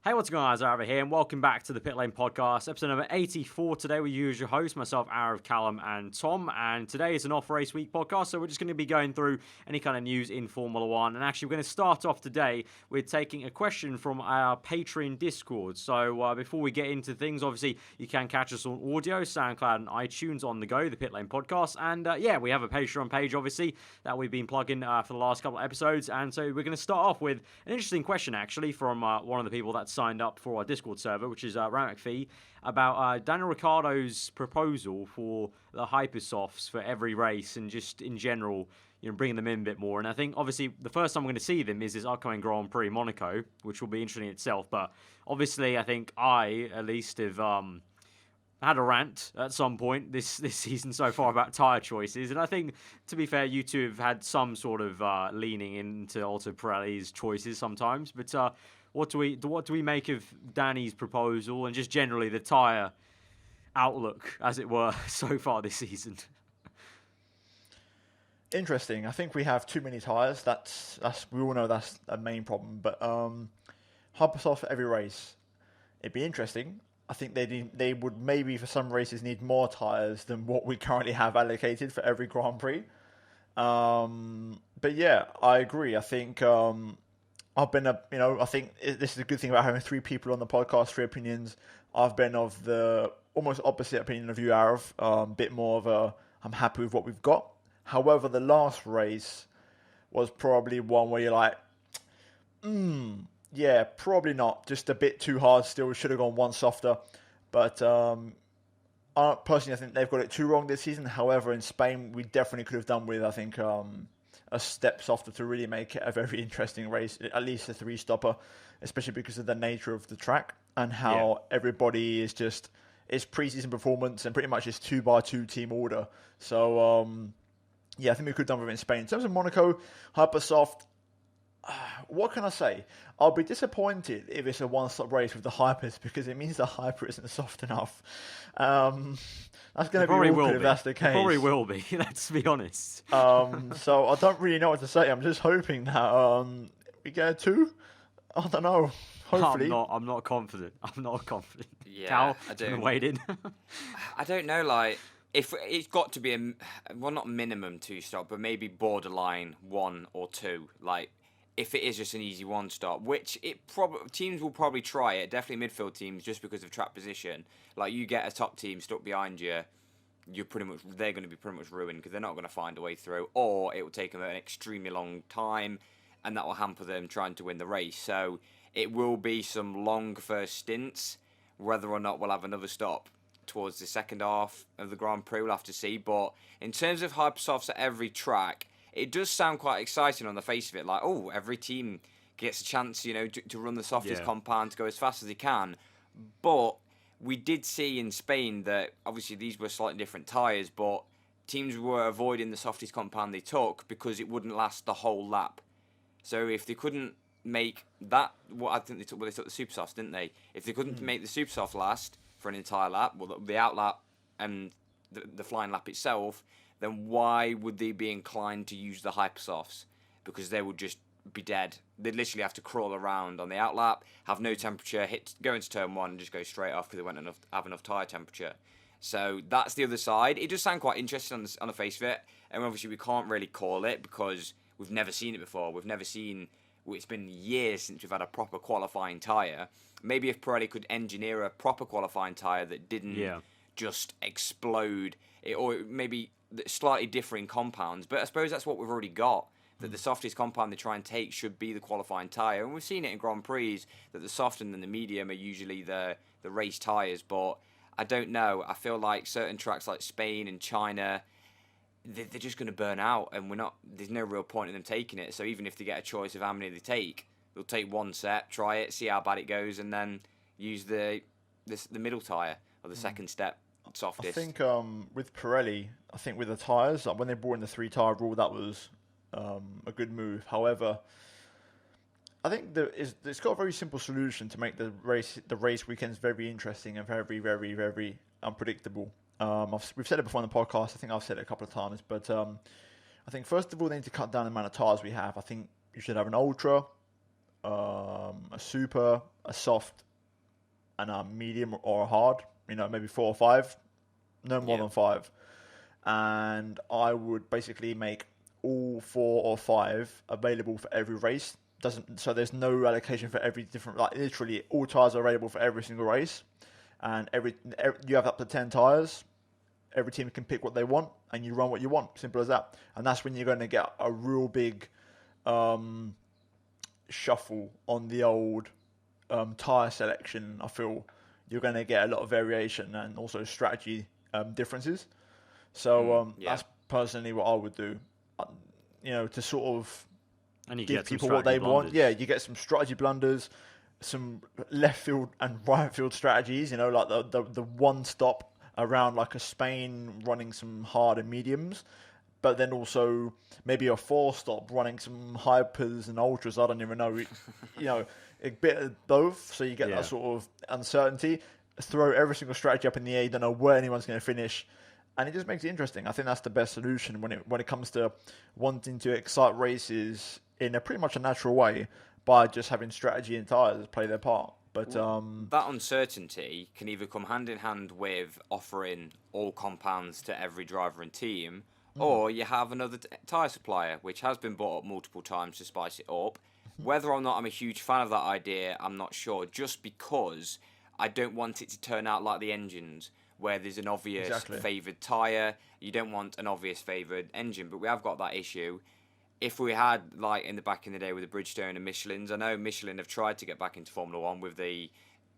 Hey, what's going on, guys? Over here, and welcome back to the Pitlane Podcast, episode number 84. Today, we use your hosts, myself, Arav, Callum, and Tom. And today is an off-race week podcast, so we're just going to be going through any kind of news in Formula One. And actually, we're going to start off today with taking a question from our Patreon Discord. So before we get into things, obviously, you can catch us on audio, SoundCloud, and iTunes on the go, the Pitlane Podcast. And we have a Patreon page, obviously, that we've been plugging for the last couple of episodes. And so we're going to start off with an interesting question, actually, from one of the people that's signed up for our Discord server, which is Ram McPhee, about Daniel Ricciardo's proposal for the Hypersofts for every race and just in general, bringing them in a bit more. And I think, obviously, the first time I'm going to see them is this upcoming Grand Prix Monaco, which will be interesting in itself. But obviously, I think I, at least, have had a rant at some point this season so far about tyre choices. And I think, to be fair, you two have had some sort of leaning into also Pirelli's choices sometimes. But what do we make of Danny's proposal and just generally the tyre outlook, as it were, so far this season? Interesting. I think we have too many tyres. That's we all know that's a main problem. But Hypersofts for every race, it'd be interesting. I think they would maybe for some races need more tyres than what we currently have allocated for every Grand Prix. But yeah, I agree. I think I've been I think this is a good thing about having three people on the podcast, three opinions. I've been of the almost opposite opinion of you, Arav. A bit more of I'm happy with what we've got. However, the last race was probably one where you're like, yeah, probably not. Just a bit too hard still. Should have gone one softer. But personally, I think they've got it too wrong this season. However, in Spain, we definitely could have done with, I think, a step softer to really make it a very interesting race, at least a three-stopper, especially because of the nature of the track and how everybody is just, it's pre-season performance and pretty much it's 2x2 team order. So, I think we could have done with it in Spain. In terms of Monaco, Hypersoft, what can I say? I'll be disappointed if it's a one-stop race with the Hypers because it means the Hyper isn't soft enough. That's going to be awkward if that's the case. It probably will be, let's be honest. So I don't really know what to say. I'm just hoping that we get a 2. I don't know. Hopefully. I'm not confident. Yeah, Cal, I don't. Wade in. I don't know. Like, if it's got to be not minimum 2-stop, but maybe borderline 1 or 2. Like, if it is just an easy 1-stop, which teams will probably try it. Definitely midfield teams, just because of track position. Like, you get a top team stuck behind you, they're going to be pretty much ruined because they're not going to find a way through, or it will take them an extremely long time, and that will hamper them trying to win the race. So it will be some long first stints. Whether or not we'll have another stop towards the second half of the Grand Prix, we'll have to see. But in terms of Hypersofts at every track, it does sound quite exciting on the face of it. Like, every team gets a chance, to run the softest compound, to go as fast as they can. But we did see in Spain that, obviously, these were slightly different tyres, but teams were avoiding the softest compound they took because it wouldn't last the whole lap. So if they couldn't make that, I think they took the super softs, didn't they? If they couldn't make the super soft last for an entire lap, well, the out lap and the flying lap itself, then why would they be inclined to use the Hypersofts? Because they would just be dead. They'd literally have to crawl around on the outlap, have no temperature, go into turn 1 and just go straight off because they won't have enough tyre temperature. So that's the other side. It does sound quite interesting on the face of it. And obviously we can't really call it because we've never seen it before. It's been years since we've had a proper qualifying tyre. Maybe if Pirelli could engineer a proper qualifying tyre that didn't just explode, or maybe slightly differing compounds, but I suppose that's what we've already got, that the softest compound they try and take should be the qualifying tyre, and we've seen it in Grand Prix that the soft and the medium are usually the race tyres, but I don't know, I feel like certain tracks like Spain and China, they're just going to burn out, and there's no real point in them taking it, so even if they get a choice of how many they take, they'll take one set, try it, see how bad it goes, and then use the middle tyre, or the second step softest. I think with Pirelli, I think with the tyres, when they brought in the 3-tyre rule, that was a good move. However, I think it's got a very simple solution to make the race weekends very interesting and very, very, very unpredictable. We've said it before on the podcast. I think I've said it a couple of times, but I think first of all they need to cut down the amount of tyres we have. I think you should have an Ultra, a super, a soft, and a medium or a hard. Maybe 4 or 5, no more than 5. And I would basically make all 4 or 5 available for every race. So there's no allocation for every different. Like literally, all tires are available for every single race, and you have up to 10 tires. Every team can pick what they want, and you run what you want. Simple as that. And that's when you're going to get a real big shuffle on the old tire selection. I feel you're going to get a lot of variation and also strategy differences. So that's personally what I would do. To sort of give people what they want. Yeah, you get some strategy blunders, some left field and right field strategies. Like the one stop around like a Spain running some hard and mediums, but then also maybe a 4 stop running some hypers and ultras. I don't even know. A bit of both, so you get that sort of uncertainty. Throw every single strategy up in the air. You don't know where anyone's going to finish. And it just makes it interesting. I think that's the best solution when it comes to wanting to excite races in a pretty much a natural way by just having strategy and tyres play their part. But that uncertainty can either come hand in hand with offering all compounds to every driver and team, or you have another tyre supplier, which has been brought up multiple times to spice it up. Whether or not I'm a huge fan of that idea, I'm not sure, just because I don't want it to turn out like the engines, where there's an obvious favoured tyre. You don't want an obvious favoured engine, but we have got that issue. If we had, like in the back in the day with the Bridgestone and Michelins, I know Michelin have tried to get back into Formula 1 with the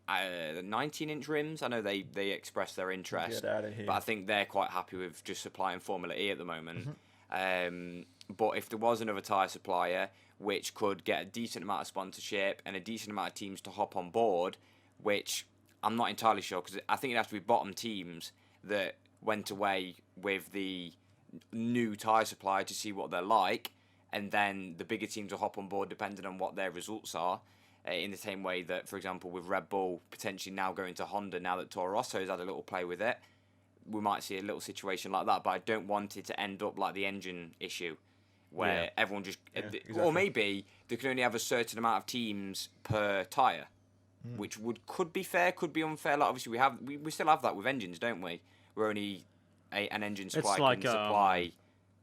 19-inch rims. I know they expressed their interest, but I think they're quite happy with just supplying Formula E at the moment. But if there was another tyre supplier which could get a decent amount of sponsorship and a decent amount of teams to hop on board, which I'm not entirely sure, because I think it'd have to be bottom teams that went away with the new tyre supplier to see what they're like, and then the bigger teams will hop on board depending on what their results are. In the same way that, for example, with Red Bull potentially now going to Honda, now that Toro Rosso has had a little play with it, we might see a little situation like that. But I don't want it to end up like the engine issue, where everyone just... Or maybe they can only have a certain amount of teams per tyre. Which could be fair, could be unfair. Like obviously we still have that with engines, don't we? We're only an engine supplier can supply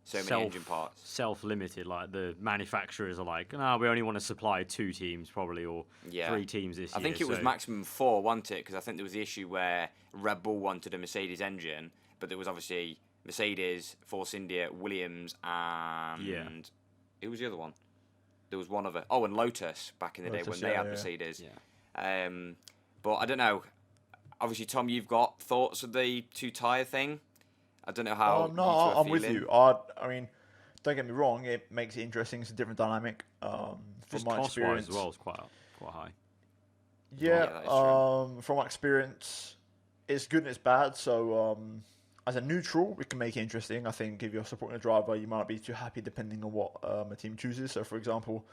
so many engine parts. Self-limited, like the manufacturers are like, no, we only want to supply 2 teams probably, or 3 teams this year. I think it was maximum 4, wasn't it? Because I think there was the issue where Red Bull wanted a Mercedes engine, but there was obviously Mercedes, Force India, Williams, and who was the other one? There was one other. Oh, and Lotus back in the day when they had Mercedes. Yeah. But I don't know. Obviously, Tom, you've got thoughts of the 2 tyre thing. I don't know how. No, I'm with you. I mean, don't get me wrong. It makes it interesting. It's a different dynamic. From my experience as well, it's quite high. Yeah. From my experience, it's good and it's bad. So, as a neutral, it can make it interesting. I think if you're supporting a driver, you might be too happy depending on what a team chooses. So, for example,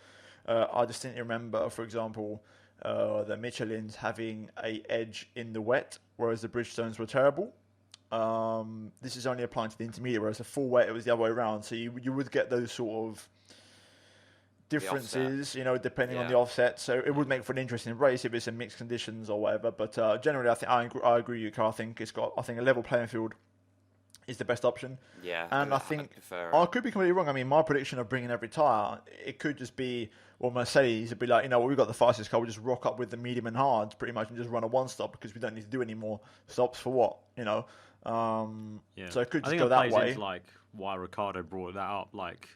I distinctly remember, for example, the Michelins having an edge in the wet, whereas the Bridgestones were terrible. This is only applying to the intermediate, whereas the full wet, it was the other way around. So you would get those sort of differences, depending on the offset. So it would make for an interesting race if it's in mixed conditions or whatever. But generally, I think I agree with you, Carl. I think a level playing field is the best option. Yeah, and I think I could be completely wrong. I mean, my prediction of bringing every tyre, it could just be, well, Mercedes would be like, we've got the fastest car, we'll just rock up with the medium and hards pretty much and just run a 1-stop because we don't need to do any more stops for what, So it could just go that way. I think it plays into like why Ricciardo brought that up. Like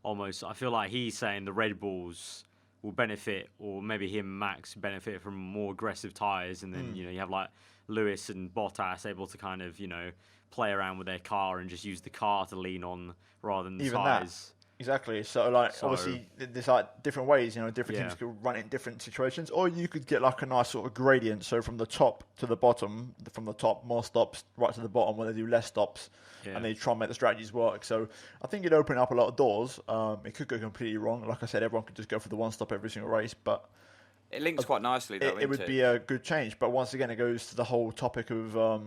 almost, I feel like he's saying the Red Bulls will benefit, or maybe him and Max benefit from more aggressive tyres, and then you have like Lewis and Bottas able to kind of play around with their car and just use the car to lean on rather than the tyres. Exactly. So, obviously, there's different ways. Different teams could run it in different situations, or you could get like a nice sort of gradient. So from the top to the bottom, from the top more stops, right to the bottom where they do less stops, and they try and make the strategies work. So I think it'd open up a lot of doors. It could go completely wrong. Like I said, everyone could just go for the 1-stop every single race, but it links quite nicely. Though, it would be a good change. But once again, it goes to the whole topic of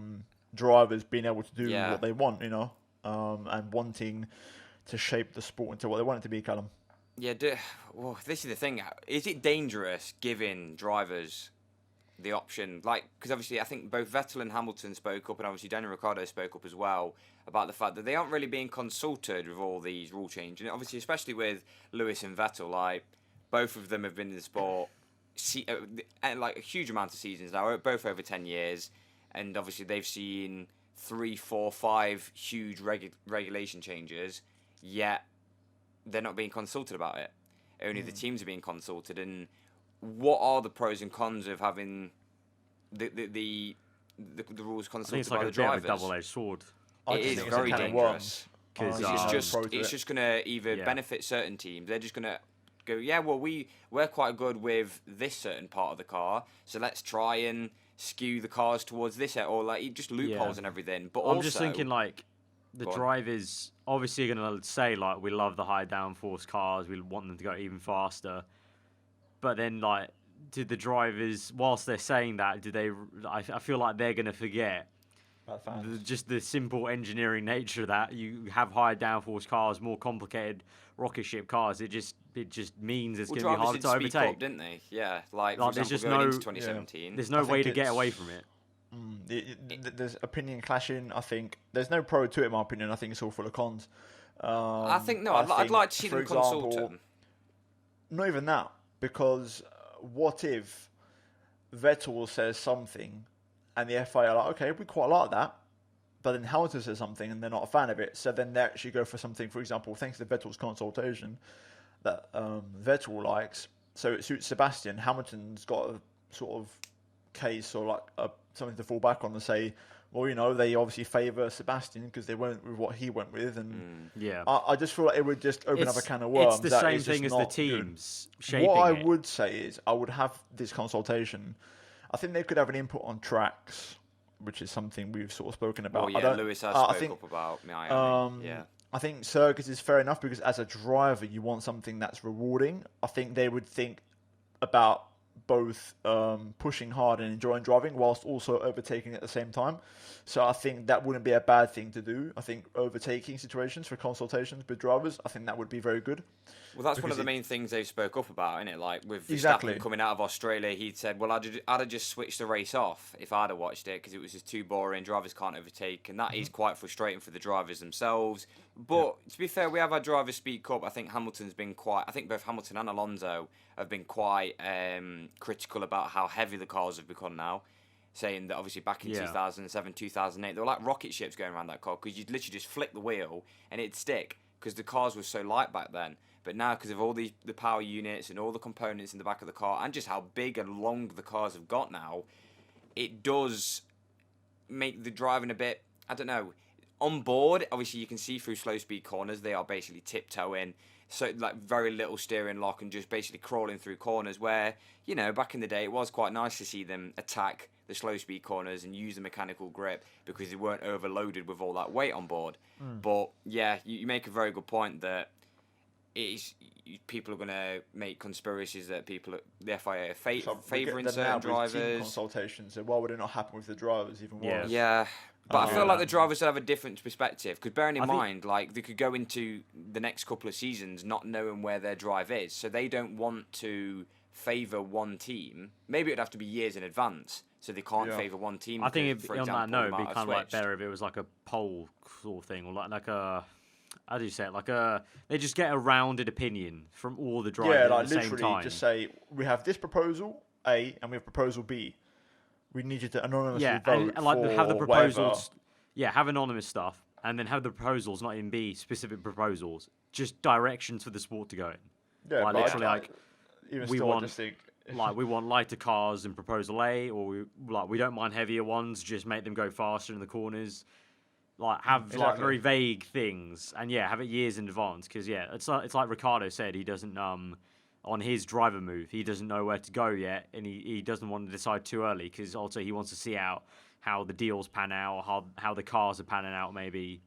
drivers being able to do what they want, and wanting to shape the sport into what they want it to be, Callum. Yeah, well, this is the thing. Is it dangerous giving drivers the option? Like, because obviously I think both Vettel and Hamilton spoke up, and obviously Daniel Ricciardo spoke up as well about the fact that they aren't really being consulted with all these rule changes. And obviously, especially with Lewis and Vettel, like, both of them have been in the sport like a huge amount of seasons now, both over 10 years. And obviously they've seen 3, 4, 5 huge regulation changes, yet they're not being consulted about it. Only the teams are being consulted. And what are the pros and cons of having the rules consulted by the drivers? I think it's like a bit of a double-edged sword. It is very dangerous. Because it's just going to either benefit certain teams. They're just going to go, yeah, well, we're quite good with this certain part of the car, so let's try and skew the cars towards this, or like just loopholes and everything. But I'm just thinking, like, the drivers obviously are going to say, like, we love the high downforce cars, we want them to go even faster. But then, like, do the drivers, whilst they're saying that, I feel like they're going to forget just the simple engineering nature that you have high downforce cars, more complicated rocket ship cars. It just means it's going to be harder to overtake. Up, didn't they? Yeah, like for example, there's going into 2017. There's no way to get away from it. There's opinion clashing. I think there's no pro to it, in my opinion. I think it's all full of cons. I'd like to see them consult them. Not even that, because what if Vettel says something and the FIA are like, okay, we quite like that, but then Hamilton says something and they're not a fan of it, so then they actually go for something, for example, thanks to Vettel's consultation, that Vettel likes, so it suits Sebastian. Hamilton's got a sort of case or like something to fall back on and say, well, you know, they obviously favour Sebastian because they went with what he went with, and I just feel like it would just open up a can of worms. It's the same thing as the teams shaping What I would say is I would have this consultation. I think they could have an input on tracks, which is something we've sort of spoken about. Well, yeah, Lewis has spoken up about Miami. I think circuits is fair enough because as a driver, you want something that's rewarding. I think they would think about both pushing hard and enjoying driving whilst also overtaking at the same time. So I think that wouldn't be a bad thing to do. I think overtaking situations for consultations with drivers, I think that would be very good. Well, that's one of the main things they spoke up about, isn't it? Like with Verstappen coming out of Australia, he'd said, well, I'd have just switched the race off if I'd have watched it because it was just too boring. Drivers can't overtake, and that is quite frustrating for the drivers themselves. But to be fair, we have had drivers speak up. I think Hamilton's been quite... I think both Hamilton and Alonso have been quite critical about how heavy the cars have become now, saying that obviously back in 2007, 2008, they were like rocket ships going around that car because you'd literally just flick the wheel and it'd stick because the cars were so light back then. But now, because of all the power units and all the components in the back of the car and just how big and long the cars have got now, it does make the driving a bit, I don't know, on board. Obviously, you can see through slow speed corners, they are basically tiptoeing, so like very little steering lock and just basically crawling through corners where, you know, back in the day, it was quite nice to see them attack the slow speed corners and use the mechanical grip because they weren't overloaded with all that weight on board. But yeah, you make a very good point that people are going to make conspiracies that the FIA are favouring certain drivers. Team consultations, so why would it not happen with the drivers even worse? Yeah. But I feel like the drivers have a different perspective because bearing in mind, like they could go into the next couple of seasons not knowing where their drive is, so they don't want to favour one team. Maybe it'd have to be years in advance, so they can't favour one team. I think on that note, it'd be kind of like better if it was like a poll sort of thing, or like a... How do you say it? They just get a rounded opinion from all the drivers at the same time. Literally just say, we have this proposal A and we have proposal B. We need you to anonymously vote and like for have the proposals. Whatever. Have anonymous stuff, and then have the proposals not even be specific proposals, just directions for the sport to go in. Yeah, like literally, we want lighter cars in proposal A, or we don't mind heavier ones, just make them go faster in the corners. Like have like very vague things, and have it years in advance. Because it's like Ricciardo said, he doesn't on his driver move, he doesn't know where to go yet, and he doesn't want to decide too early because also he wants to see out how the deals pan out, how the cars are panning out maybe.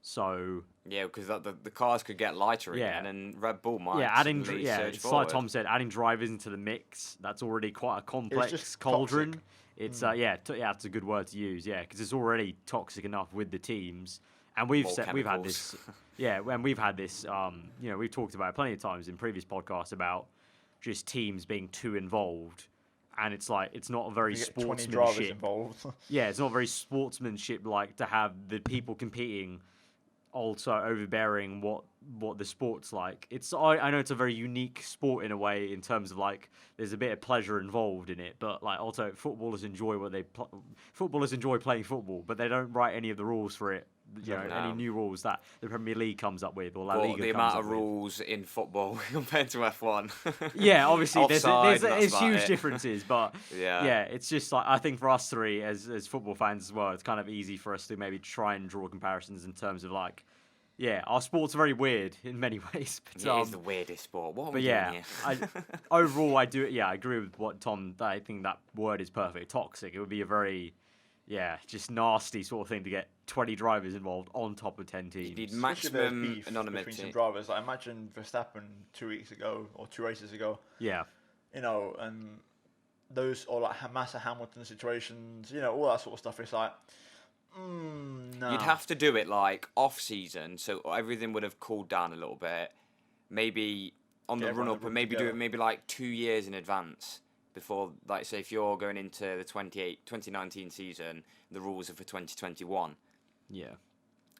So because the cars could get lighter again, and Red Bull might. It's like Tom said, adding drivers into the mix. That's already quite a complex cauldron. Toxic. It's it's a good word to use, because it's already toxic enough with the teams, And we've More had chemicals. this, when we've had this, we've talked about it plenty of times in previous podcasts about just teams being too involved, and it's like it's not a very You get 20 drivers sportsmanship. involved. Yeah, it's not very sportsmanship like to have the people competing also overbearing what the sport's like. I know it's a very unique sport in a way in terms of like there's a bit of pleasure involved in it, but like also footballers enjoy footballers enjoy playing football, but they don't write any of the rules for it. Any new rules that the Premier League comes up with or La Liga the comes amount up of with. rules in football compared to F1. Yeah, obviously Offside, there's that's huge about it. differences, but Yeah. it's just like I think for us three as football fans as well, it's kind of easy for us to maybe try and draw comparisons in terms of like, our sport's very weird in many ways. But, It is the weirdest sport. What are we but doing here? overall I do. Yeah, I agree with what Tom. I think that word is perfect. Toxic. It would be a very, just nasty sort of thing to get 20 drivers involved on top of 10 teams. You need Especially if there's maximum beef anonymity. between some drivers. Like imagine Verstappen 2 weeks ago or 2 races ago. Yeah. And those or like Massa Hamilton situations. All that sort of stuff. It's like, no. You'd have to do it like off season, so everything would have cooled down a little bit. Maybe on the run up, and maybe do it maybe like 2 years in advance before, like, say if you're going into the 2019 season, the rules are for 2021. Yeah.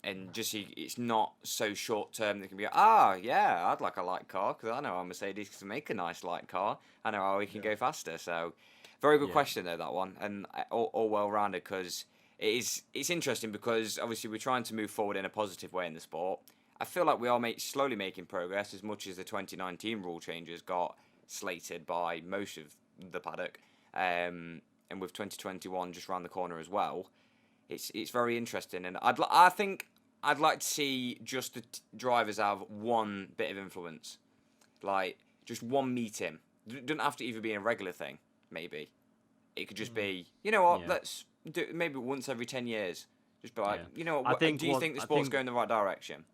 And just it's not so short term. They can be, I'd like a light car because I know how Mercedes can make a nice light car. I know how we can go faster. So, very good question though, that one, and all well rounded because it's interesting because obviously we're trying to move forward in a positive way in the sport. I feel like we are slowly making progress as much as the 2019 rule changes got slated by most of the paddock, and with 2021 just around the corner as well. It's very interesting, and I think I'd like to see just the drivers have one bit of influence, like just one meeting. It doesn't have to even be a regular thing. Maybe it could just be, let's do maybe once every 10 years. Just be like, do you think the sport's going the right direction?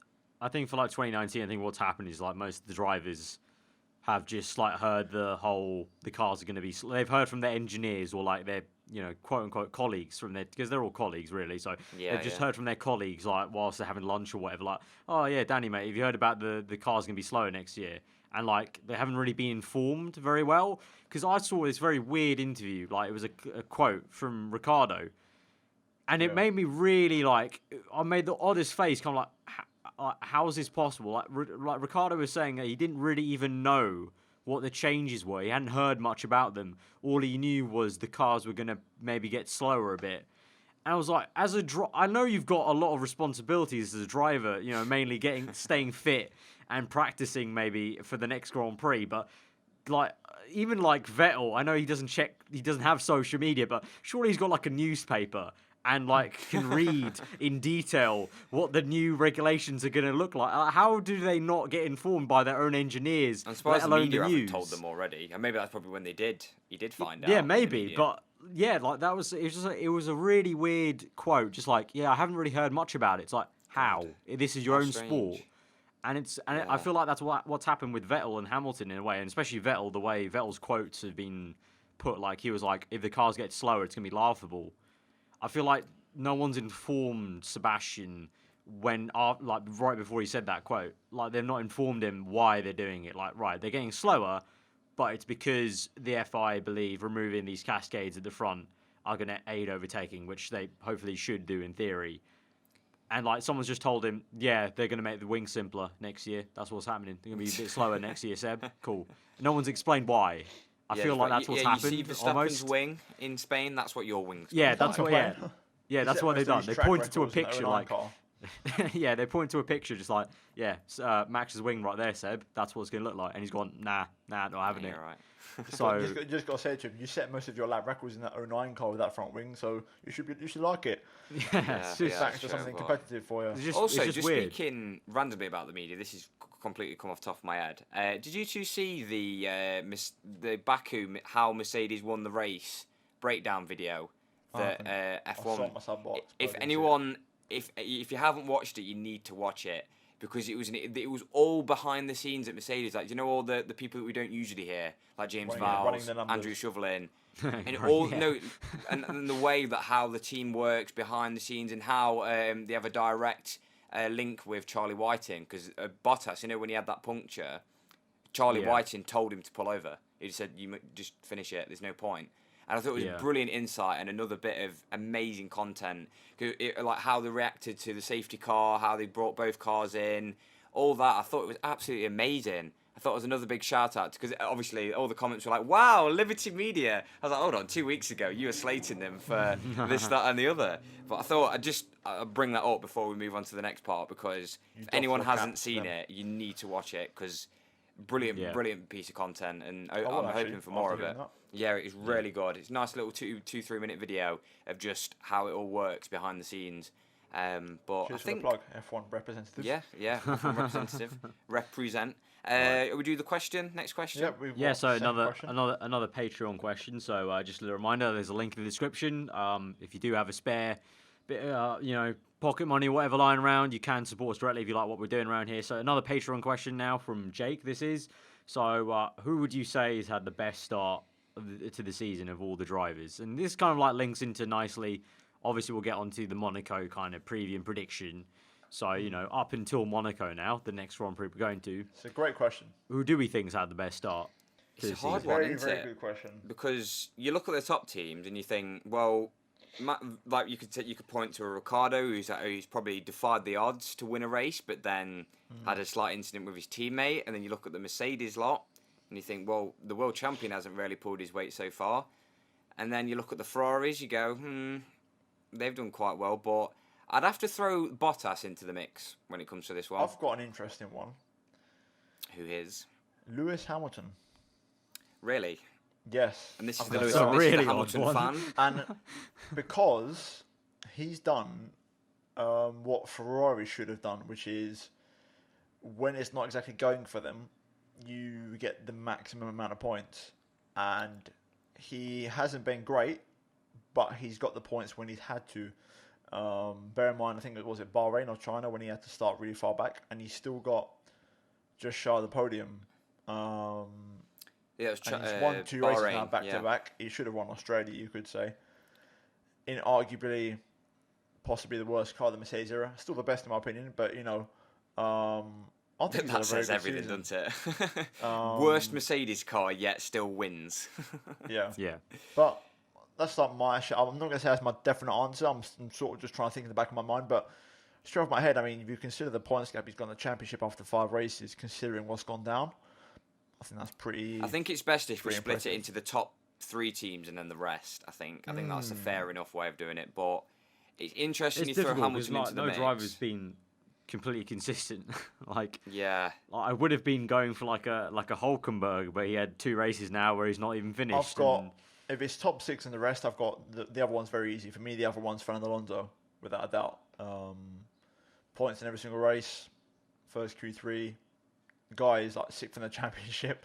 I think for like 2019, I think what's happened is like most of the drivers have just like heard the cars are going to be. They've heard from their engineers or like their quote unquote colleagues from their, because they're all colleagues really. So they've just heard from their colleagues like whilst they're having lunch or whatever. Like, oh yeah, Danny mate, have you heard about the car's going to be slower next year? And like they haven't really been informed very well because I saw this very weird interview. Like it was a quote from Ricardo, and it made me really like. I made the oddest face, kind of like, how is this possible? Like Ricardo was saying that he didn't really even know what the changes were. He hadn't heard much about them. All he knew was the cars were going to maybe get slower a bit. And I was like, I know you've got a lot of responsibilities as a driver, mainly staying fit and practicing maybe for the next Grand Prix, but like even like Vettel, I know he doesn't have social media, but surely he's got like a newspaper and like can read in detail what the new regulations are going to look like. How do they not get informed by their own engineers? I'm surprised the media haven't told them already, and maybe that's probably when they did. He did find out. Yeah, maybe, but yeah, like that was it was a really weird quote. Just like, I haven't really heard much about it. It's like, how this is your own sport. And I feel like that's what's happened with Vettel and Hamilton in a way, and especially Vettel. The way Vettel's quotes have been put, like he was like, if the cars get slower, it's gonna be laughable. I feel like no one's informed Sebastian when, like right before he said that quote, like they've not informed him why they're doing it. Like, right, they're getting slower, but it's because the FI believe removing these cascades at the front are going to aid overtaking, which they hopefully should do in theory. And like someone's just told him, they're going to make the wings simpler next year. That's what's happening. They're going to be a bit slower next year, Seb. Cool. No one's explained why. I feel like that's what's happened. You see Verstappen's wing in Spain. That's what your wing's. That's what. That's what they've done. They pointed to a picture like. They point to a picture just like, Max's wing right there, Seb. That's what it's going to look like. And he's gone, nah, not having it. Right. So just got to say to him, you set most of your lap records in that 09 car with that front wing, so you should like it. It's just something competitive for you. Just weird. Speaking randomly about the media, this is completely come off the top of my head. Did you two see the Baku how Mercedes won the race breakdown video? That F1. If you haven't watched it, you need to watch it because it was all behind the scenes at Mercedes. Like, all the people that we don't usually hear, like James Vowles, Andrew Shovelin, and and the way that how the team works behind the scenes and how they have a direct a link with Charlie Whiting because Bottas, when he had that puncture, Charlie Whiting told him to pull over. He said, "You just finish it. There's no point." And I thought it was brilliant insight and another bit of amazing content. Like how they reacted to the safety car, how they brought both cars in, all that. I thought it was absolutely amazing. I thought it was another big shout out because obviously all the comments were like, "Wow, Liberty Media." I was like, "Hold on, 2 weeks ago you were slating them for this, that, and the other." But I thought I'll bring that up before we move on to the next part because if anyone hasn't seen it, you need to watch it because brilliant piece of content, and I'm hoping for more of it. Yeah, it's really good. It's a nice little 2-3 minute video of just how it all works behind the scenes. But Cheers I think for the plug, F1 representative. Yeah, F1 representative, represent. We do the question. Next question. Yeah, So another Patreon question. So just a reminder, there's a link in the description. If you do have a spare bit, pocket money, whatever lying around, you can support us directly if you like what we're doing around here. So another Patreon question now from Jake. This is who would you say has had the best start to the season of all the drivers? And this kind of like links into nicely. Obviously, we'll get onto the Monaco kind of preview and prediction. So, up until Monaco now, the next Grand Prix we're going to. It's a great question. Who do we think's had the best start? It's a hard one, isn't very it? good question. Because you look at the top teams and you think, well, like you could point to a Ricciardo who's probably defied the odds to win a race, but then had a slight incident with his teammate. And then you look at the Mercedes lot and you think, well, the world champion hasn't really pulled his weight so far. And then you look at the Ferraris, you go, they've done quite well, but I'd have to throw Bottas into the mix when it comes to this one. I've got an interesting one. Who is? Lewis Hamilton. Really? Yes. And this is the Hamilton fan? And because he's done what Ferrari should have done, which is when it's not exactly going for them, you get the maximum amount of points. And he hasn't been great, but he's got the points when he's had to. Bear in mind, I think it was Bahrain or China when he had to start really far back, and he still got just shy of the podium. It was and he's won 2 races now back to back. He should have won Australia, you could say. In arguably, possibly the worst car of the Mercedes era. Still the best in my opinion, but I think that says everything, doesn't it? Worst Mercedes car, yet still wins. Yeah. Yeah. But that's like I'm not going to say that's my definite answer. I'm sort of just trying to think in the back of my mind. But straight off my head, I mean, if you consider the points gap, he's got the championship after 5 races, considering what's gone down. I think that's pretty. I think it's best if we split impressive. it into the top 3 teams and then the rest. I think that's a fair enough way of doing it. But it's interesting you throw Hamilton into the mix. No driver's been completely consistent. I would have been going for like a Hulkenberg, but he had 2 races now where he's not even finished. If it's top 6 and the rest, I've got the other one's very easy for me. The other one's Fernando Alonso, without a doubt. Points in every single race, first Q3. The guy is like 6th in the championship,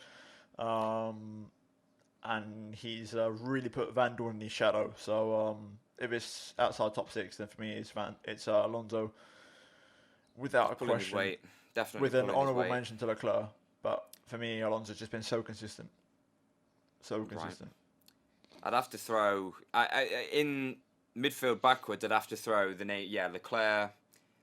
and he's really put Vandal in his shadow. So if it's outside top 6, then for me it's Alonso, without a question. Weight. Definitely with an honourable mention to Leclerc, but for me Alonso's just been so consistent. Right. I'd have to throw in midfield backwards. I'd have to throw the name Leclerc,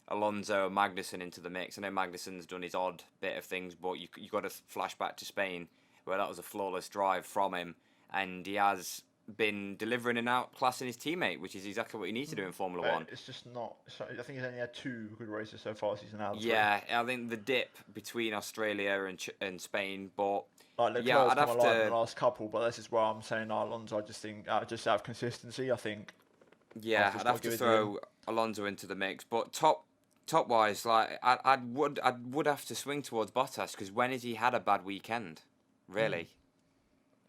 Alonso, and Magnussen into the mix. I know Magnussen's done his odd bit of things, but you got to flash back to Spain where that was a flawless drive from him, and he has been delivering and outclassing his teammate, which is exactly what you need to do in Formula One. It's just not. I think he's only had 2 good races so far this season. Yeah, I think the dip between Australia and Spain, but. I'd have to in the last couple, but this is where I'm saying Alonso. I just think just out of consistency, I think. Yeah, I'd have to throw Alonso into the mix, but top wise, like I would have to swing towards Bottas because when has he had a bad weekend? Really?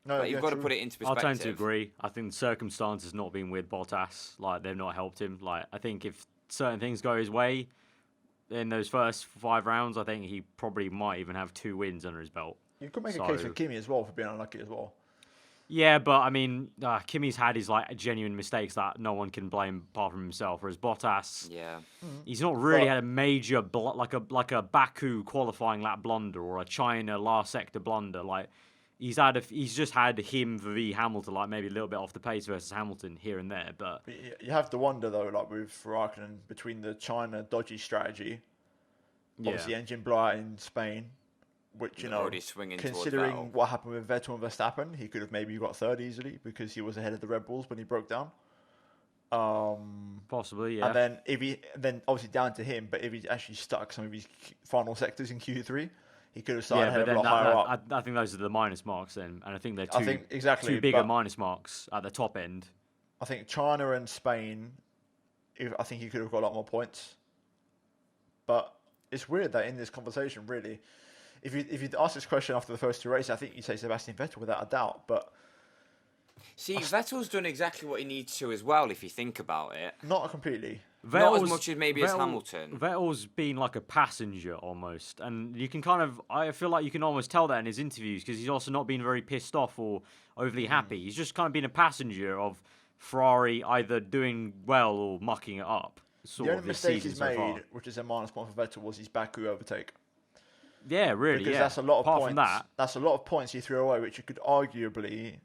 No, you've got to put it into perspective. I tend to agree. I think the circumstances not been with Bottas, like they've not helped him. Like I think if certain things go his way in those first 5 rounds, I think he probably might even have 2 wins under his belt. You could make a case for Kimi as well for being unlucky as well. Yeah, but I mean, Kimi's had his genuine mistakes that no one can blame apart from himself. Whereas Bottas, he's not really had a major like a Baku qualifying lap blunder or a China last sector blunder. Like he's just had him v Hamilton, like maybe a little bit off the pace versus Hamilton here and there. But you have to wonder though, like with Raikkonen, between the China dodgy strategy, obviously engine blowout in Spain, which considering what happened with Vettel and Verstappen, he could have maybe got third easily because he was ahead of the Red Bulls when he broke down. Possibly, yeah. And then obviously down to him, but if he actually stuck some of his final sectors in Q3, he could have started ahead a lot higher up. I think those are the minus marks then, and I think they're two bigger minus marks at the top end. I think China and Spain, I think he could have got a lot more points. But it's weird that in this conversation, really, if you'd ask this question after the first two races, I think you'd say Sebastian Vettel without a doubt. But see, Vettel's done exactly what he needs to as well, if you think about it. Not completely. Not as much as maybe as Hamilton. Vettel's been like a passenger almost, and you can I feel like you can almost tell that in his interviews because he's also not been very pissed off or overly happy. He's just kind of been a passenger of Ferrari either doing well or mucking it up. The only mistake he's made, which is a minus point for Vettel, was his Baku overtake. Yeah, really. Because that's a lot of points. That's a lot of points he threw away, which you could arguably,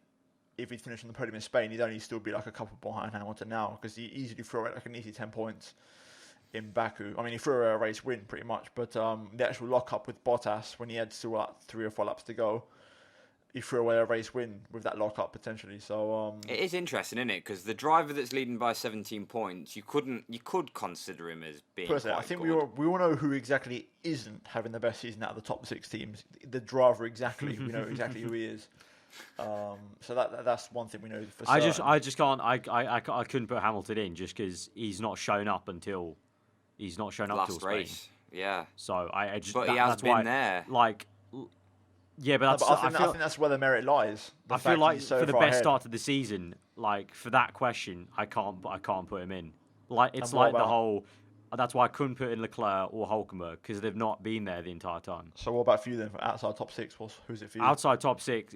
if he'd finished on the podium in Spain, he'd only still be like a couple behind Hamilton now because he easily threw away like an easy 10 points in Baku. I mean, he threw away a race win pretty much, but the actual lock-up with Bottas when he had still like 3 or 4 laps to go, he threw away a race win with that lock-up potentially. So it is interesting, isn't it? Because the driver that's leading by 17 points, you could consider him as being. I think we all know who exactly isn't having the best season out of the top 6 teams. The driver exactly, we know exactly who he is. So that's one thing we know for certain. I just can't. I couldn't put Hamilton in just because he's not shown up until last race. Yeah. So I just. But he has been there. Like. Yeah, but I think that's where the merit lies. I feel like for the best start to the season, like for that question, I can't put him in. Like it's like the whole. That's why I couldn't put in Leclerc or Hülkenberg because they've not been there the entire time. So what about for you then? For outside top 6, who's it for you? Outside top 6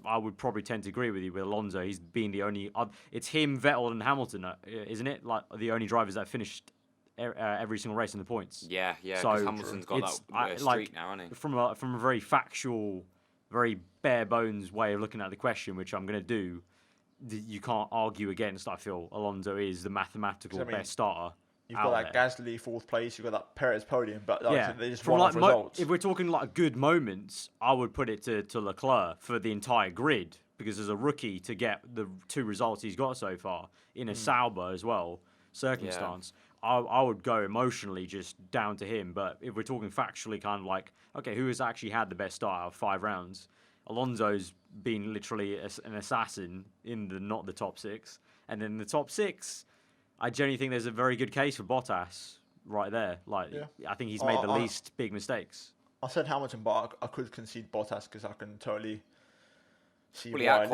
I would probably tend to agree with you with Alonso. He's been the only. It's him, Vettel, and Hamilton, isn't it? Like the only drivers that finished every single race in the points. Yeah. So Hamilton's got that streak now, hasn't he? From a very factual, very bare bones way of looking at the question, which I'm going to do, you can't argue against. I feel Alonso is the mathematical best starter. You've got that Gasly 4th place, you've got that Perez podium, but they just won off results. If we're talking like good moments, I would put it to Leclerc for the entire grid because as a rookie to get the 2 results he's got so far in a Sauber as well circumstance, I would go emotionally just down to him. But if we're talking factually, kind of like, okay, who has actually had the best start out of 5 rounds? Alonso's been literally an assassin in not the top 6, and then the top 6. I genuinely think there's a very good case for Bottas right there. I think he's made the least big mistakes. I said Hamilton, but I could concede Bottas because I can totally see why.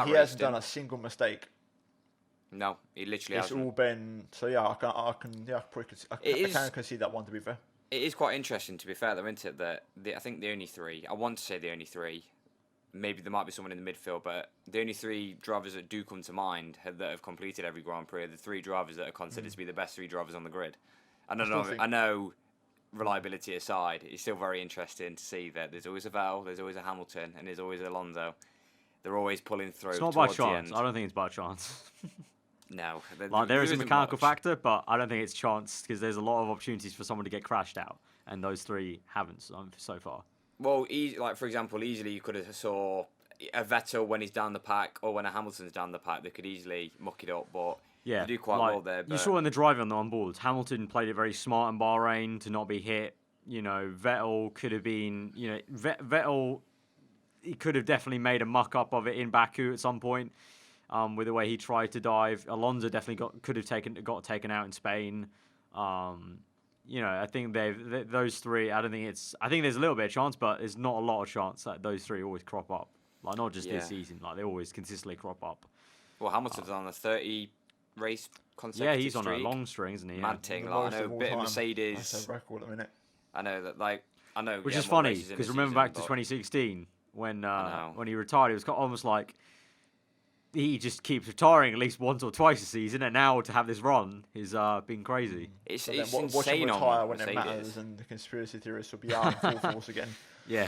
He hasn't done a single mistake. No, he literally hasn't. It's all been I can concede that one, to be fair. It is quite interesting, to be fair, though, isn't it? That I think the only 3. I want to say the only 3. Maybe there might be someone in the midfield, but the only 3 drivers that do come to mind that have completed every Grand Prix are the 3 drivers that are considered to be the best 3 drivers on the grid. And I know, reliability aside, it's still very interesting to see that there's always a Vettel, there's always a Hamilton, and there's always Alonso. They're always pulling through. It's not by chance. I don't think it's by chance. No. There is a mechanical factor, but I don't think it's chance because there's a lot of opportunities for someone to get crashed out, and those 3 haven't so far. Well, for example, easily you could have saw a Vettel when he's down the pack or when a Hamilton's down the pack. They could easily muck it up, but they do quite well there. But... You saw in the driving on board, Hamilton played it very smart in Bahrain to not be hit. Vettel could have been, Vettel, he could have definitely made a muck up of it in Baku at some point with the way he tried to dive. Alonso definitely could have got taken out in Spain. I think those 3. I think there's a little bit of chance, but there's not a lot of chance that those 3 always crop up. Like not just this season, like they always consistently crop up. Well, Hamilton's on a 30 race consecutive. Yeah, he's on streak. a long string, isn't he? Mad thing. Like, I know a bit of Mercedes. That's a record at the minute. I know that. Which is funny because remember back to 2016 when he retired, it was almost like. He just keeps retiring at least once or twice a season, and now to have this run is been crazy. It's insane. Watch him retire when it matters, and the conspiracy theorists will be out in full force again. Yeah.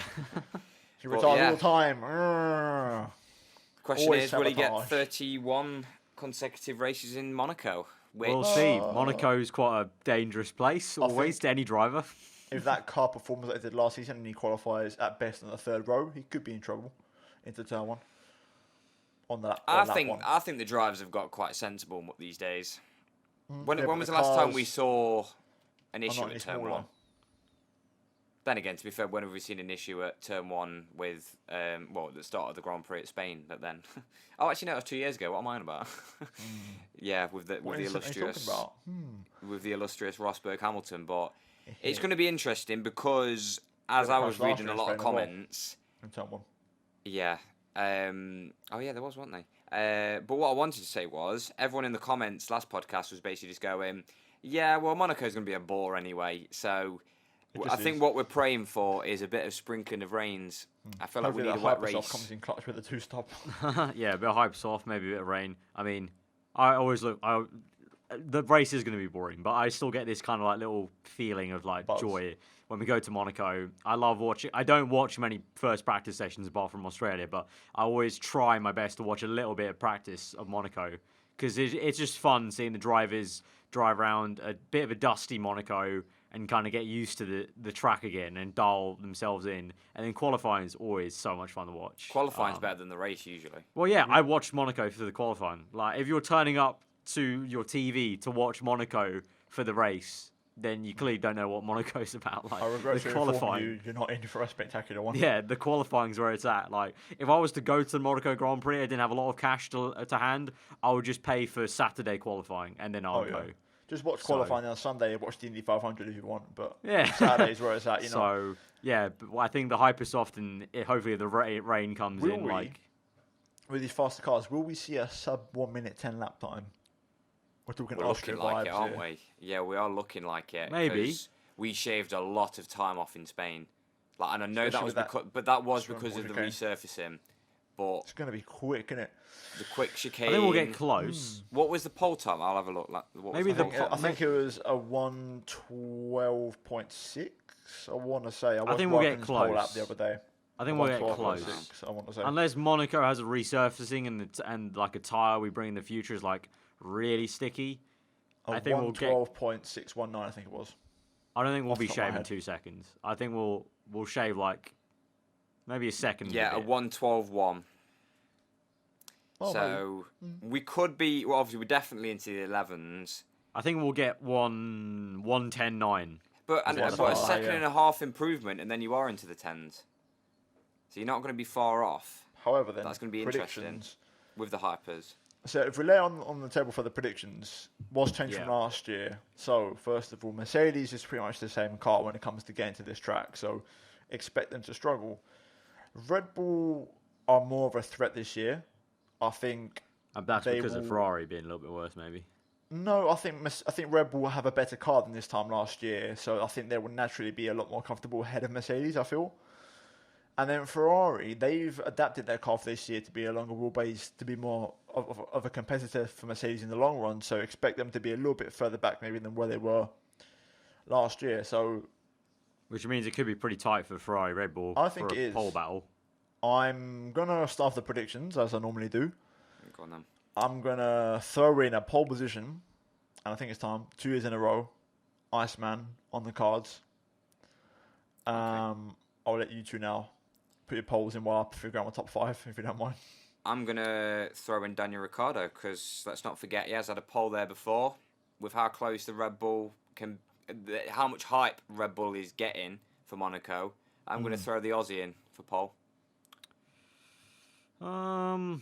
He retires all the time. Question Always is, will he get sabotage. 31 consecutive races in Monaco? We'll see. Monaco's quite a dangerous place, always, to any driver. If that car performs like it did last season and he qualifies at best in the third row, he could be in trouble into turn one. I think the drivers have got quite sensible these days. When was the last time we saw an issue at turn one? Then again, to be fair, when have we seen an issue at turn one with, at the start of the Grand Prix at Spain? But then, actually, no, it was 2 years ago. What am I on about? Yeah, with the illustrious Rosberg Hamilton. But it's going to be interesting because as I was reading a lot of comments, in turn one. Yeah. There was, wasn't they? But what I wanted to say was, everyone in the comments last podcast was basically just going, yeah, well, Monaco's going to be a bore anyway, so I think what we're praying for is a bit of sprinkling of rains. I feel like we need a wet race. Hypersofts comes in clutch with a two-stop. Yeah, a bit of Hypersofts, maybe a bit of rain. I mean, I always look... the race is going to be boring, but I still get this kind of like little feeling of like joy when we go to Monaco. I love watching. I don't watch many first practice sessions apart from Australia, but I always try my best to watch a little bit of practice of Monaco because it's just fun seeing the drivers drive around a bit of a dusty Monaco and kind of get used to the track again and dial themselves in. And then qualifying is always so much fun to watch. Qualifying's better than the race usually. Well, yeah, I watched Monaco for the qualifying. Like, if you're turning up to your TV to watch Monaco for the race, then you clearly don't know what Monaco's about. Like, I regret the qualifying. you're not in for a spectacular one. Yeah, the qualifying's where it's at. Like, if I was to go to the Monaco Grand Prix, I didn't have a lot of cash to hand, I would just pay for Saturday qualifying and then I'll go. Just watch qualifying on Sunday, watch the Indy 500 if you want, but yeah. Saturday's where it's at, you know. So, yeah, but I think the Hypersoft and hopefully the rain comes in. Like, with these faster cars, will we see a sub 1 minute 10 lap time? We're looking like it, aren't we? Yeah, we are looking like it. Maybe. We shaved a lot of time off in Spain. Like, and I know that was because of the resurfacing. But it's going to be quick, isn't it? The quick chicane. I think we'll get close. What was the pole time? I'll have a look. I think it was a 1:12.6. I want to say. I think we'll get close. Pole lap the other day. I think we'll get close. I want to say. Unless Monaco has a resurfacing and like a tire we bring in the future is like really sticky. I think we'll get 1:12.619. I think it was. I don't think we'll be shaving 2 seconds. I think we'll shave like maybe a second. Yeah, a 1:12.1. So we could be. Well, obviously, we're definitely into the 11s. I think we'll get 1:10.9. But a second and a half improvement, and then you are into the 10s. So you're not going to be far off. However, then that's going to be interesting with the hypers. So if we lay on the table for the predictions, what's changed from last year? So first of all, Mercedes is pretty much the same car when it comes to getting to this track. So expect them to struggle. Red Bull are more of a threat this year. I think. And that's because of Ferrari being a little bit worse, maybe. No, I think Red Bull will have a better car than this time last year. So I think they will naturally be a lot more comfortable ahead of Mercedes, I feel. And then Ferrari, they've adapted their car for this year to be a longer wheelbase, to be more of a competitor for Mercedes in the long run. So expect them to be a little bit further back maybe than where they were last year. So, which means it could be pretty tight for Ferrari Red Bull. I think it is. Pole battle. I'm gonna start the predictions as I normally do. Go on then. I'm gonna throw in a pole position, and I think it's time. 2 years in a row, Iceman on the cards. I'll let you two now put your polls in while I figure out my top 5, if you don't mind. I'm going to throw in Daniel Ricciardo because let's not forget he has had a pole there before. With how close the Red Bull how much hype Red Bull is getting for Monaco, I'm going to throw the Aussie in for pole. Trying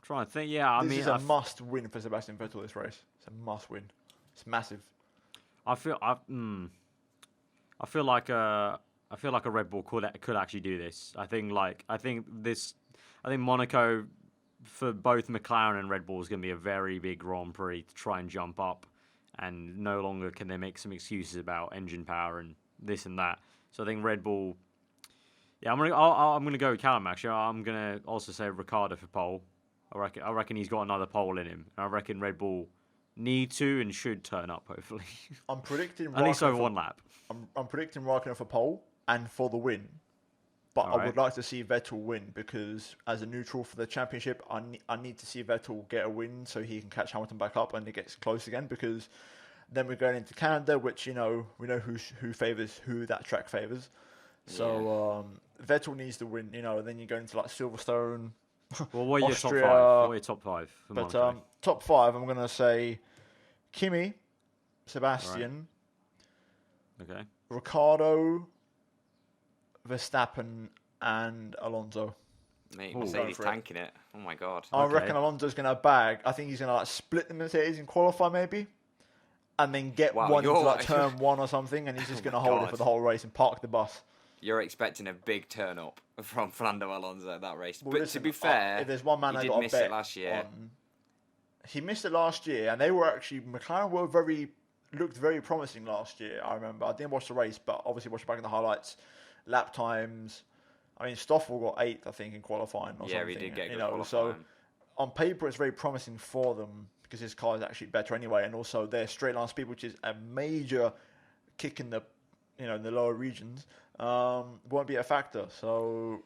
to think. Yeah, This is a must win for Sebastian Vettel. This race, it's a must win. It's massive. I feel like a Red Bull could actually do this. I think Monaco for both McLaren and Red Bull is going to be a very big Grand Prix to try and jump up, and no longer can they make some excuses about engine power and this and that. So I think Red Bull. Yeah, I'm gonna go with Callum actually. I'm gonna also say Ricciardo for pole. I reckon he's got another pole in him. I reckon Red Bull need to and should turn up hopefully. I'm predicting at least over one lap. I'm predicting Raikkonen for pole and for the win. But I would like to see Vettel win because as a neutral for the championship, I need to see Vettel get a win so he can catch Hamilton back up and it gets close again, because then we're going into Canada, which, we know who favours who that track favours. So Vettel needs to win, and then you go into like Silverstone, Well, what are Austria, your top 5? What are your top 5 for but Monaco? top 5, I'm going to say Kimi, Sebastian, Okay. Ricciardo, Verstappen, and Alonso. Mate, Ooh. Mercedes Go for it. tanking it. Oh my god. I Okay. reckon Alonso's going to bag. I think he's going to split the Mercedes and qualify maybe, and then get one into turn 1 or something, and he's just going to hold it for the whole race and park the bus. You're expecting a big turn up from Fernando Alonso at that race. Well, but listen, to be fair, if there's one man he I did got miss bet it last year. he missed it last year, and they were actually McLaren looked very promising last year. I remember I didn't watch the race, but obviously watched back in the highlights, lap times. I mean, Stoffel got 8th, I think, in qualifying or something. He did get good qualifying. So on paper, it's very promising for them because his car is actually better anyway, and also their straight line speed, which is a major kick in the in the lower regions, won't be a factor. So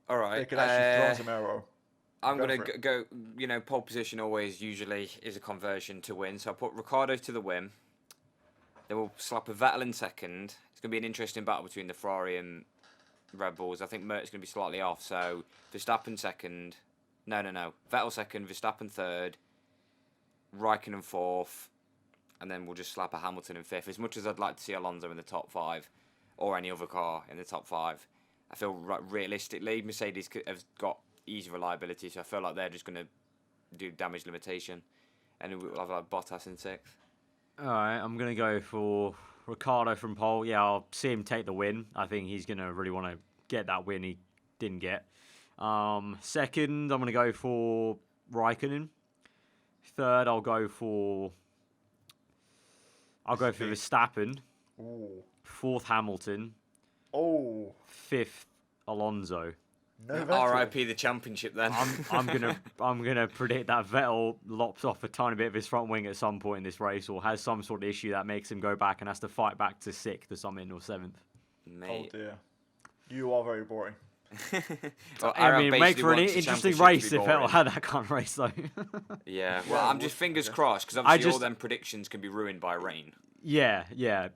all right, they could actually throw some arrow. I'm going to go, pole position always usually is a conversion to win. So I'll put Ricciardo to the win. Then we'll slap a Vettel in second. It's going to be an interesting battle between the Ferrari and Red Bulls. I think Mert's going to be slightly off. So Verstappen second. No. Vettel second, Verstappen third, Raikkonen fourth. And then we'll just slap a Hamilton in fifth. As much as I'd like to see Alonso in the top 5 or any other car in the top 5, I feel realistically Mercedes have got easy reliability, so I feel like they're just going to do damage limitation, and we'll have like Bottas in 6th. All right, I'm going to go for Ricciardo from pole. Yeah, I'll see him take the win. I think he's going to really want to get that win he didn't get. Second, I'm going to go for Raikkonen. Third, I'll go for Verstappen. Ooh. Fourth, Hamilton. Oh. Fifth, Alonso. No Vettel. R.I.P. the championship then. I'm gonna predict that Vettel lops off a tiny bit of his front wing at some point in this race, or has some sort of issue that makes him go back and has to fight back to 6th or something, or 7th. Mate. Oh dear, you are very boring. Well, I mean, make for an wants the interesting championship race to be if boring. Vettel had that kind of race though. Yeah, well, I'm just fingers crossed because obviously all them predictions can be ruined by rain. Yeah.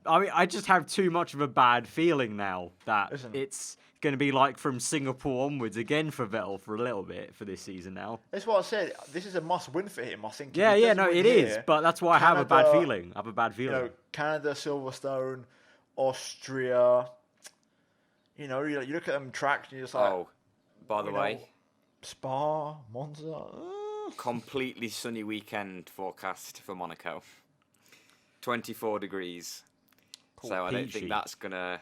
I mean, I just have too much of a bad feeling now that it's going to be like from Singapore onwards again for Vettel for a little bit for this season now. That's what I said. This is a must-win for him. I think. Yeah, it is. But that's why I have a bad feeling. Canada, Silverstone, Austria. You look at them tracks and you're just like. Oh, by the way, Spa, Monza. Completely sunny weekend forecast for Monaco. 24 degrees. Cool. So I don't think that's gonna.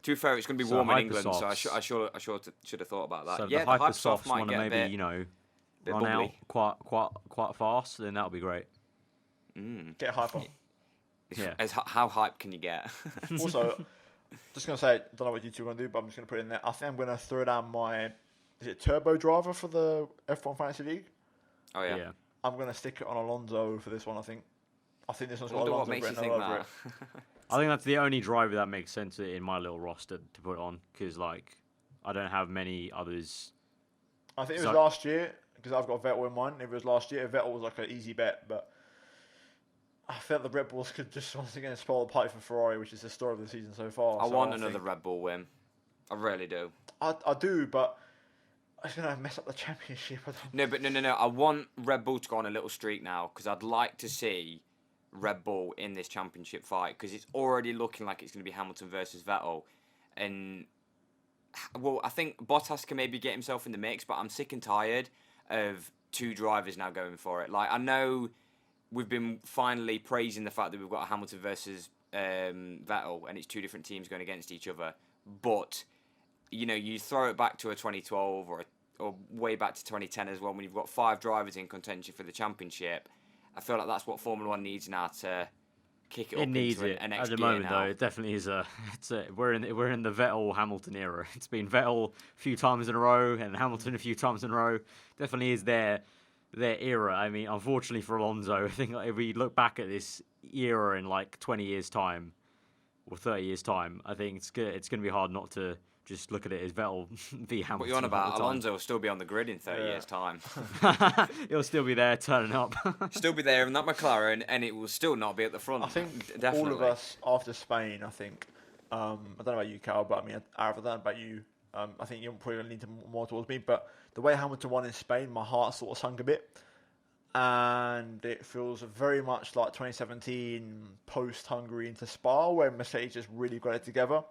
To be fair, it's going to be warm in England, so I should have thought about that. So yeah, the Hypersofts might want to maybe run bubbly. out quite fast, then that'll be great. Get hype on. Yeah. How hype can you get? Also, just going to say, I don't know what you two are going to do, but I'm just going to put it in there. I think I'm going to throw down my, is it Turbo Driver for the F1 Fantasy League? Oh, yeah. I'm going to stick it on Alonso for this one, I think. I think this one's got What Alonso makes you written think all over that? it. I think that's the only driver that makes sense in my little roster to put on, because I don't have many others. I think it was last year, because I've got Vettel in mine. If it was last year, Vettel was like an easy bet, but I felt the Red Bulls could just once again spoil the party for Ferrari, which is the story of the season so far. I want another Red Bull win. I really do. I do, but it's going to mess up the championship. No. I want Red Bull to go on a little streak now, because I'd like to see Red Bull in this championship fight, because it's already looking like it's going to be Hamilton versus Vettel. And, well, I think Bottas can maybe get himself in the mix, but I'm sick and tired of two drivers now going for it. I know we've been finally praising the fact that we've got a Hamilton versus Vettel, and it's two different teams going against each other. But, you throw it back to a 2012 or way back to 2010 as well, when you've got 5 drivers in contention for the championship. I feel like that's what Formula One needs now to kick it up into an next at the gear moment now. though. It definitely is we're in the Vettel Hamilton era. It's been Vettel a few times in a row and Hamilton a few times in a row. Definitely is their era. I mean, unfortunately for Alonso, I think if we look back at this era in 20 years time or 30 years time, I think it's going to be hard not to just look at it as Vettel v Hamilton. What you on all about? the time. Alonso will still be on the grid in 30 years' time. He'll still be there turning up. Still be there in that McLaren, and it will still not be at the front. I think Definitely. all of us after Spain, I think, I don't know about you, Cal, but I mean, I don't know about you. I think you're probably going to lean more towards me, but the way Hamilton won in Spain, my heart sort of sunk a bit. And it feels very much like 2017 post-Hungary into Spa, where Mercedes just really got it together.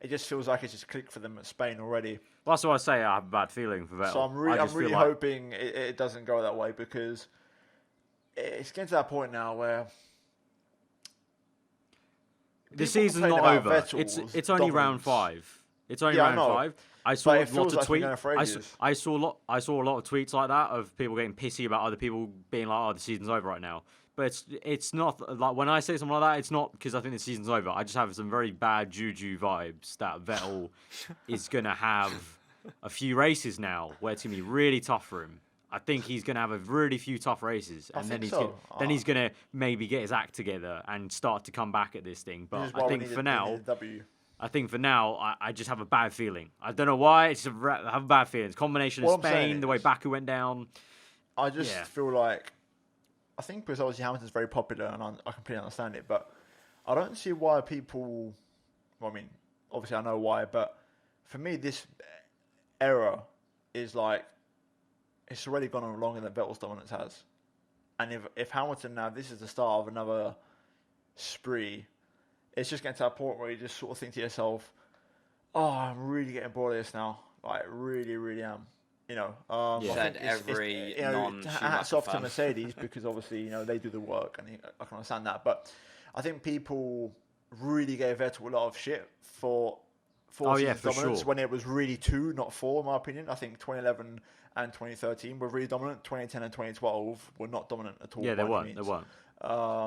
It just feels like it's just clicked for them at Spain already. Well, that's why I say I have a bad feeling for Vettel. So I'm really hoping it doesn't go that way, because it's getting to that point now where the season's not over. It's only round 5. It's only round 5. I saw lots of tweets. I saw a lot of tweets like that of people getting pissy about other people being like, "Oh, the season's over right now." But it's not like, when I say something like that, it's not because I think the season's over. I just have some very bad juju vibes that Vettel is gonna have a few races now where it's gonna be really tough for him. I think he's gonna have a really few tough races, and then he's gonna maybe get his act together and start to come back at this thing. But I think for now. I just have a bad feeling. I don't know why. I have a bad feeling. It's a combination of Spain, the way Baku went down. I just feel like, I think because obviously Hamilton's very popular, and I completely understand it, but I don't see why people, well, I mean, obviously I know why, but for me, this era is like, it's already gone on longer than Vettel's dominance has. And if Hamilton now, this is the start of another spree, it's just getting to that point where you just sort of think to yourself, "Oh, I'm really getting bored of this now. Like, really, really am." You know, said every hats off to Mercedes, because obviously they do the work, and I can understand that. But I think people really gave Vettel a lot of shit for dominance when it was really 2, not 4, in my opinion. I think 2011 and 2013 were really dominant. 2010 and 2012 were not dominant at all. Yeah, they weren't.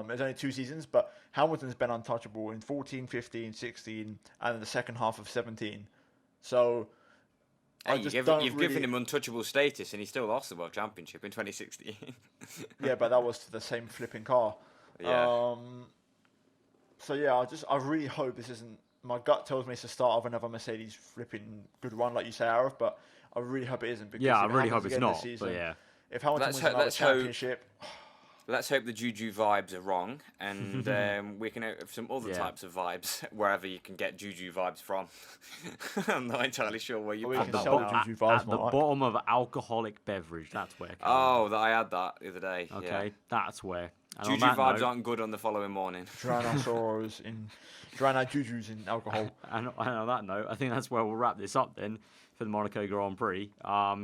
There's only 2 seasons, but Hamilton's been untouchable in 14, 15, 16, and in the second half of 17. So, hey, you've given him untouchable status, and he still lost the World Championship in 2016. Yeah, but that was to the same flipping car. Yeah. So yeah, I really hope this isn't. My gut tells me it's the start of another Mercedes flipping good run, like you say, Arif, but I really hope it isn't. Because I really hope it's not. But yeah, if Hamilton wins another championship. Let's hope the juju vibes are wrong, and we can have some other types of vibes wherever you can get juju vibes from. I'm not entirely sure where you at put the bottom of alcoholic beverage. That's where. I had that the other day. Okay, that's where. And juju vibes aren't good on the following morning. Drown our sorrows drown our jujus in alcohol. And on that note, I think that's where we'll wrap this up then for the Monaco Grand Prix.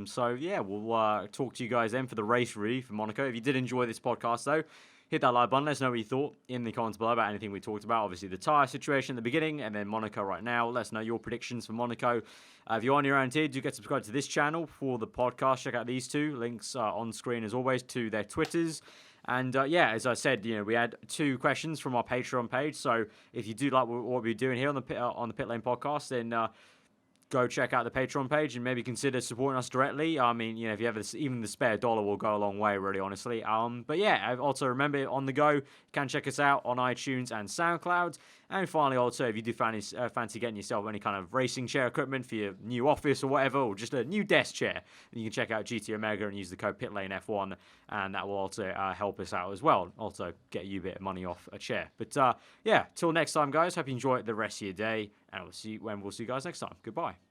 So yeah, we'll talk to you guys then for the race review for Monaco. If you did enjoy this podcast though, hit that like button. Let us know what you thought in the comments below about anything we talked about. Obviously the tyre situation at the beginning, and then Monaco right now. Let us know your predictions for Monaco. If you're on your own tier, do get subscribed to this channel for the podcast. Check out these 2 links on screen as always to their Twitters. And as I said, we had 2 questions from our Patreon page. So if you do like what we're doing here on the Pitlane Podcast, then go check out the Patreon page and maybe consider supporting us directly. I mean, if you have even the spare $1 will go a long way, really, honestly. But yeah, also remember, on the go, you can check us out on iTunes and SoundCloud. And finally, also, if you do fancy getting yourself any kind of racing chair equipment for your new office or whatever, or just a new desk chair, then you can check out GT Omega and use the code PitlaneF1, and that will also help us out as well. Also, get you a bit of money off a chair. But till next time, guys, hope you enjoy the rest of your day, and we'll see you guys next time. Goodbye.